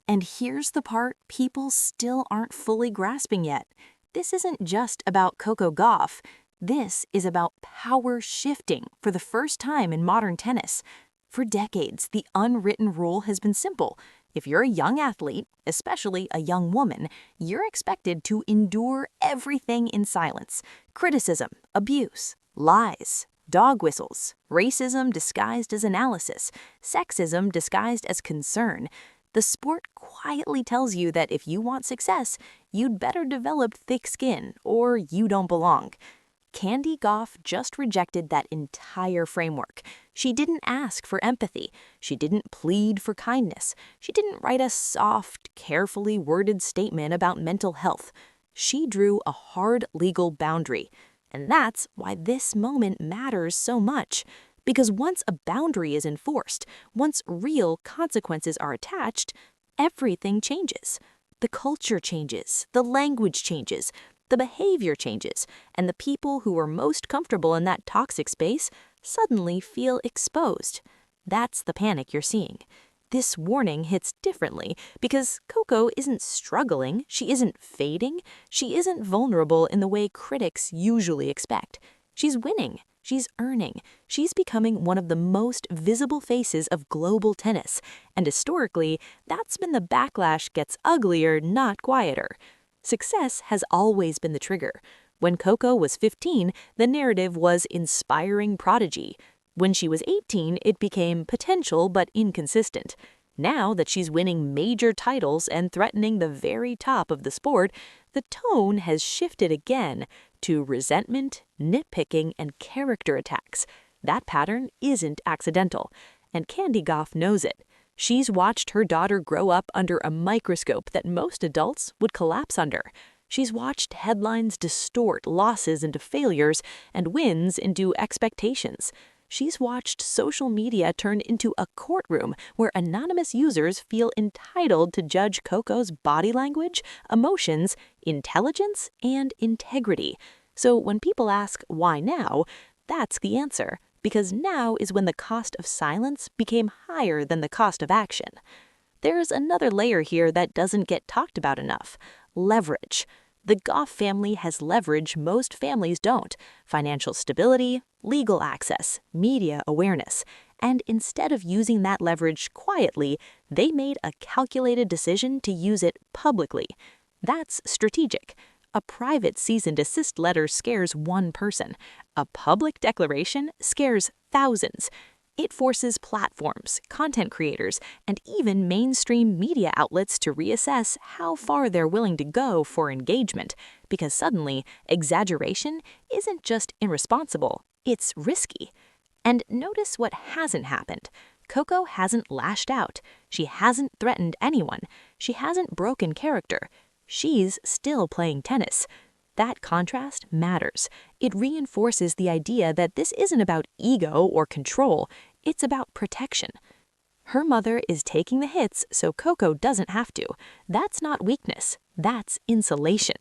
And here's the part people still aren't fully grasping yet. This isn't just about Coco Gauff. This is about power shifting for the first time in modern tennis. For decades, the unwritten rule has been simple. If you're a young athlete, especially a young woman, you're expected to endure everything in silence. Criticism, abuse, lies, dog whistles, racism disguised as analysis, sexism disguised as concern. The sport quietly tells you that if you want success, you'd better develop thick skin or you don't belong. Coco Gauff just rejected that entire framework. She didn't ask for empathy. She didn't plead for kindness. She didn't write a soft, carefully worded statement about mental health. She drew a hard legal boundary. And that's why this moment matters so much. Because once a boundary is enforced, once real consequences are attached, everything changes. The culture changes, the language changes, the behavior changes, and the people who were most comfortable in that toxic space suddenly feel exposed. That's the panic you're seeing. This warning hits differently because Coco isn't struggling, she isn't fading, she isn't vulnerable in the way critics usually expect. She's winning, she's earning, she's becoming one of the most visible faces of global tennis, and historically, that's been the backlash gets uglier, not quieter. Success has always been the trigger. When Coco was 15, the narrative was inspiring prodigy. When she was 18, it became potential but inconsistent. Now that she's winning major titles and threatening the very top of the sport, the tone has shifted again to resentment, nitpicking, and character attacks. That pattern isn't accidental, and Coco Gauff knows it. She's watched her daughter grow up under a microscope that most adults would collapse under. She's watched headlines distort losses into failures and wins into expectations. She's watched social media turn into a courtroom where anonymous users feel entitled to judge Coco's body language, emotions, intelligence, and integrity. So when people ask, why now? That's the answer. Because now is when the cost of silence became higher than the cost of action. There's another layer here that doesn't get talked about enough: leverage. The Gauff family has leverage most families don't: financial stability, legal access, media awareness. And instead of using that leverage quietly, they made a calculated decision to use it publicly. That's strategic. A private cease and desist letter scares one person. A public declaration scares thousands. It forces platforms, content creators, and even mainstream media outlets to reassess how far they're willing to go for engagement, because suddenly, exaggeration isn't just irresponsible, it's risky. And notice what hasn't happened. Coco hasn't lashed out. She hasn't threatened anyone. She hasn't broken character. She's still playing tennis. That contrast matters. It reinforces the idea that this isn't about ego or control, it's about protection. Her mother is taking the hits so Coco doesn't have to. That's not weakness, that's insulation.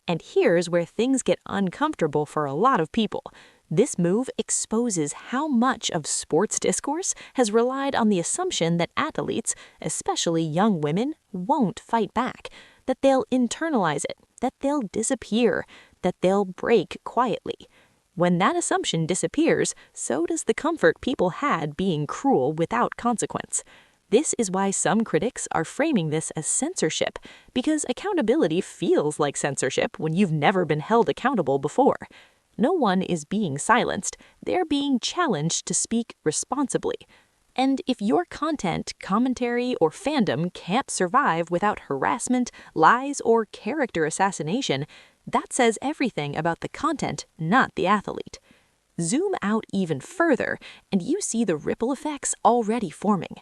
And here's where things get uncomfortable for a lot of people. This move exposes how much of sports discourse has relied on the assumption that athletes, especially young women, won't fight back, that they'll internalize it, that they'll disappear, that they'll break quietly. When that assumption disappears, so does the comfort people had being cruel without consequence. This is why some critics are framing this as censorship, because accountability feels like censorship when you've never been held accountable before. No one is being silenced, they're being challenged to speak responsibly. And if your content, commentary, or fandom can't survive without harassment, lies, or character assassination, that says everything about the content, not the athlete. Zoom out even further, and you see the ripple effects already forming.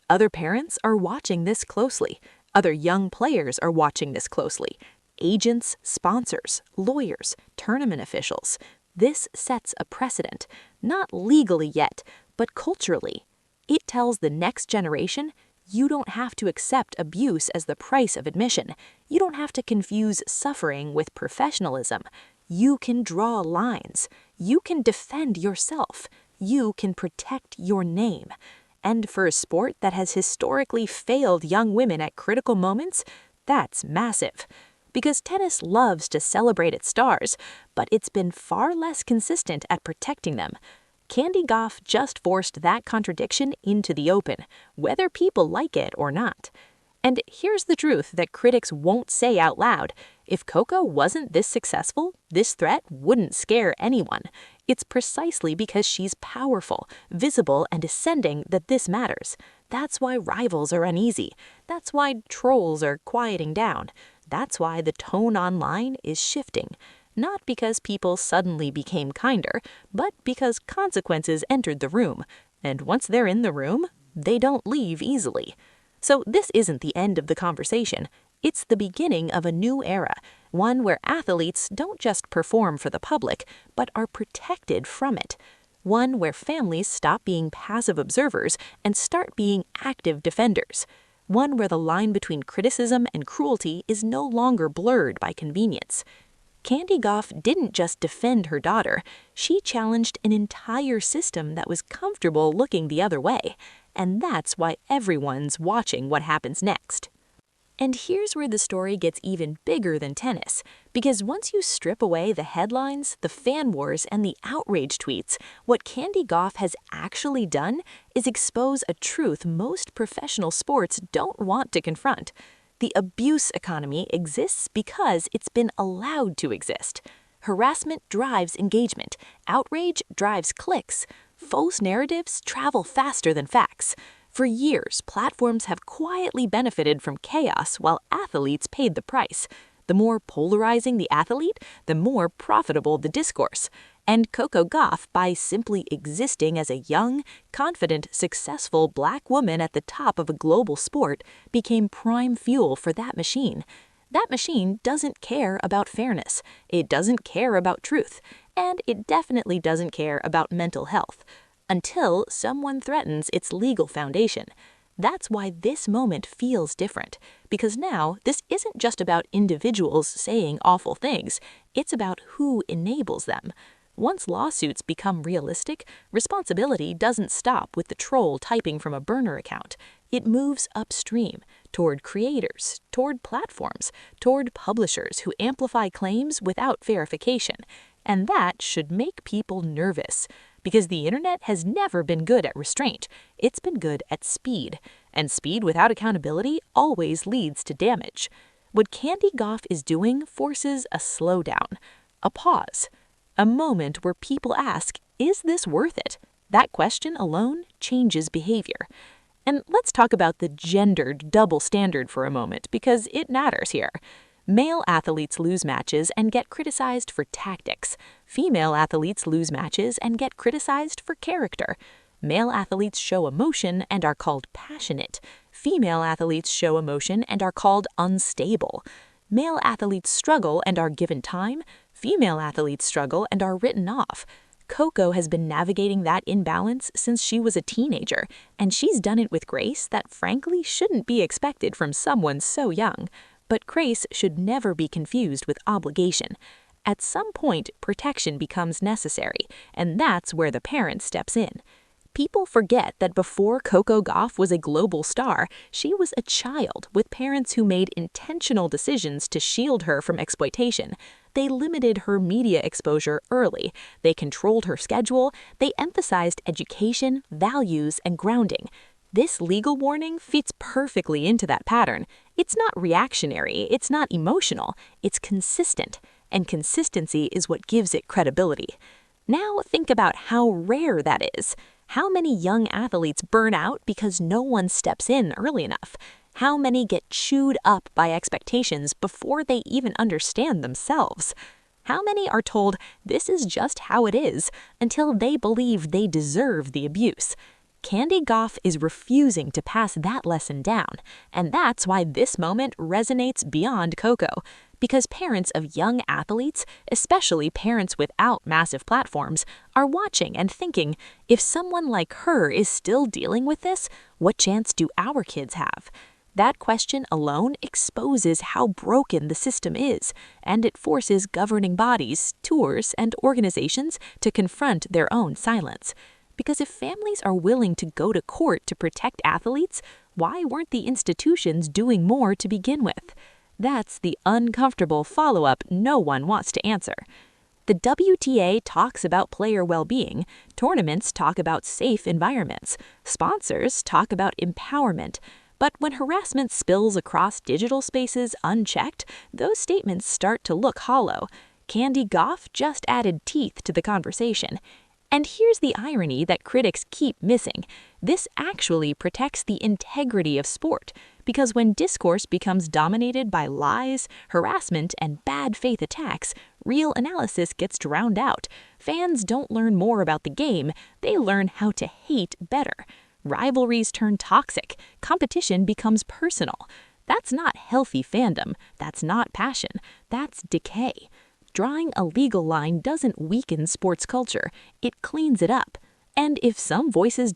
Other parents are watching this closely. Other young players are watching this closely. Agents, sponsors, lawyers, tournament officials. This sets a precedent, not legally yet, but culturally. It tells the next generation, you don't have to accept abuse as the price of admission. You don't have to confuse suffering with professionalism. You can draw lines. You can defend yourself. You can protect your name. And for a sport that has historically failed young women at critical moments, that's massive. Because tennis loves to celebrate its stars, but it's been far less consistent at protecting them. Coco Gauff just forced that contradiction into the open, whether people like it or not. And here's the truth that critics won't say out loud. If Coco wasn't this successful, this threat wouldn't scare anyone. It's precisely because she's powerful, visible, and ascending that this matters. That's why rivals are uneasy. That's why trolls are quieting down. That's why the tone online is shifting. Not because people suddenly became kinder, but because consequences entered the room. And once they're in the room, they don't leave easily. So this isn't the end of the conversation. It's the beginning of a new era, one where athletes don't just perform for the public, but are protected from it. One where families stop being passive observers and start being active defenders. One where the line between criticism and cruelty is no longer blurred by convenience. Coco Gauff didn't just defend her daughter, she challenged an entire system that was comfortable looking the other way. And that's why everyone's watching what happens next. And here's where the story gets even bigger than tennis, because once you strip away the headlines, the fan wars, and the outrage tweets, what Coco Gauff has actually done is expose a truth most professional sports don't want to confront. The abuse economy exists because it's been allowed to exist. Harassment drives engagement. Outrage drives clicks. False narratives travel faster than facts. For years, platforms have quietly benefited from chaos while athletes paid the price. The more polarizing the athlete, the more profitable the discourse. And Coco Gauff, by simply existing as a young, confident, successful Black woman at the top of a global sport, became prime fuel for that machine. That machine doesn't care about fairness, it doesn't care about truth, and it definitely doesn't care about mental health, until someone threatens its legal foundation. That's why this moment feels different, because now this isn't just about individuals saying awful things, it's about who enables them. Once lawsuits become realistic, responsibility doesn't stop with the troll typing from a burner account. It moves upstream, toward creators, toward platforms, toward publishers who amplify claims without verification. And that should make people nervous, because the internet has never been good at restraint. It's been good at speed, and speed without accountability always leads to damage. What Coco Gauff is doing forces a slowdown, a pause. A moment where people ask, is this worth it? That question alone changes behavior. And let's talk about the gendered double standard for a moment, because it matters here. Male athletes lose matches and get criticized for tactics. Female athletes lose matches and get criticized for character. Male athletes show emotion and are called passionate. Female athletes show emotion and are called unstable. Male athletes struggle and are given time. Female athletes struggle and are written off. Coco has been navigating that imbalance since she was a teenager, and she's done it with grace that frankly shouldn't be expected from someone so young. But grace should never be confused with obligation. At some point, protection becomes necessary, and that's where the parent steps in. People forget that before Coco Gauff was a global star, she was a child with parents who made intentional decisions to shield her from exploitation. They limited her media exposure early. They controlled her schedule. They emphasized education, values, and grounding. This legal warning fits perfectly into that pattern. It's not reactionary, it's not emotional, it's consistent. And consistency is what gives it credibility. Now think about how rare that is. How many young athletes burn out because no one steps in early enough? How many get chewed up by expectations before they even understand themselves? How many are told this is just how it is until they believe they deserve the abuse? Coco Gauff is refusing to pass that lesson down, and that's why this moment resonates beyond Coco. Because parents of young athletes, especially parents without massive platforms, are watching and thinking, if someone like her is still dealing with this, what chance do our kids have? That question alone exposes how broken the system is, and it forces governing bodies, tours, and organizations to confront their own silence. Because if families are willing to go to court to protect athletes, why weren't the institutions doing more to begin with? That's the uncomfortable follow-up no one wants to answer. The WTA talks about player well-being, tournaments talk about safe environments, sponsors talk about empowerment, but when harassment spills across digital spaces unchecked, those statements start to look hollow. Coco Gauff just added teeth to the conversation. And here's the irony that critics keep missing. This actually protects the integrity of sport, because when discourse becomes dominated by lies, harassment, and bad faith attacks, real analysis gets drowned out. Fans don't learn more about the game, they learn how to hate better. Rivalries turn toxic, competition becomes personal. That's not healthy fandom, that's not passion, that's decay. Drawing a legal line doesn't weaken sports culture, it cleans it up. And if some voices